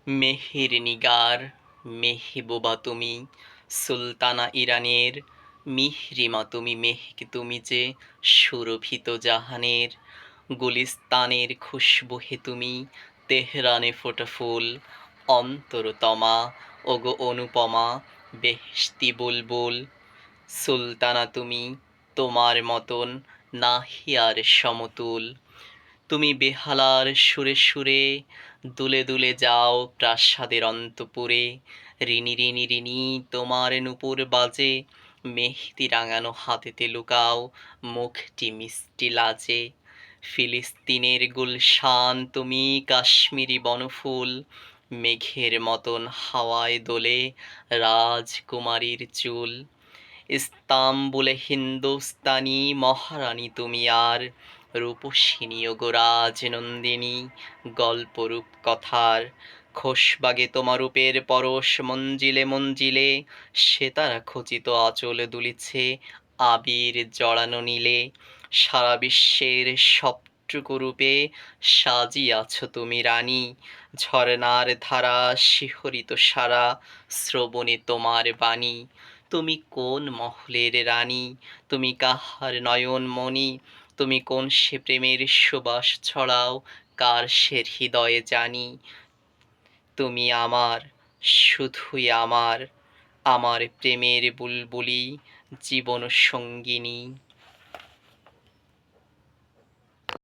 মেহের নিগার মেহবুবা তুমি, সুলতানা ইরানের মিহরিমা তুমি, মেহক তুমি যে সুরভিত জাহানের। গুলিস্তানের খুশবু হে তুমি, তেহরানে ফোটা ফুল, অন্তরতমা ওগো অনুপমা, বেহেশতি বুলবুল। সুলতানা তুমি, তোমার মতন নাহি আর সমতুল। তুমি বেহালার সুরে সুরে দুলে দুলে যাও প্রাসাদের অন্তপুরে। রিনি রিনি রিনি তোমার নূপুর বাজে, মেহেদি রাঙানো হাতেতে লুকাও মুখটি মিষ্টি লাজে। ফিলিস্তিনের গুলশান তুমি, কাশ্মীরি বনফুল, মেঘের মতন হাওয়ায় দোলে রাজকুমারীর চুল। ইস্তাম্বুলে হিন্দুস্তানি মহারানী তুমি আর, রূপসিনী ওগো রাজনন্দিনী, গল্প রূপকথার। খোশবাগে তোমার রূপের পরশ মঞ্জিলে মঞ্জিলে, সেতারা খচিত আঁচল দুলিছে আবির জড়ানো নীলে। সারা বিশ্বের সবটুকু রূপে সাজিয়াছ তুমি রানী, ঝরনার ধারা শিহরিত সারা শ্রবণে তোমার বাণী। তুমি কোন মহলের রানী, তুমি কাহার নয়নমণি, তুমি কোন সে প্রেমের সুবাস ছড়াও, কার সে হৃদয়ে জানি। তুমি আমার, শুধুই আমার, আমার প্রেমের বুলবুলি, জীবন সঙ্গিনী।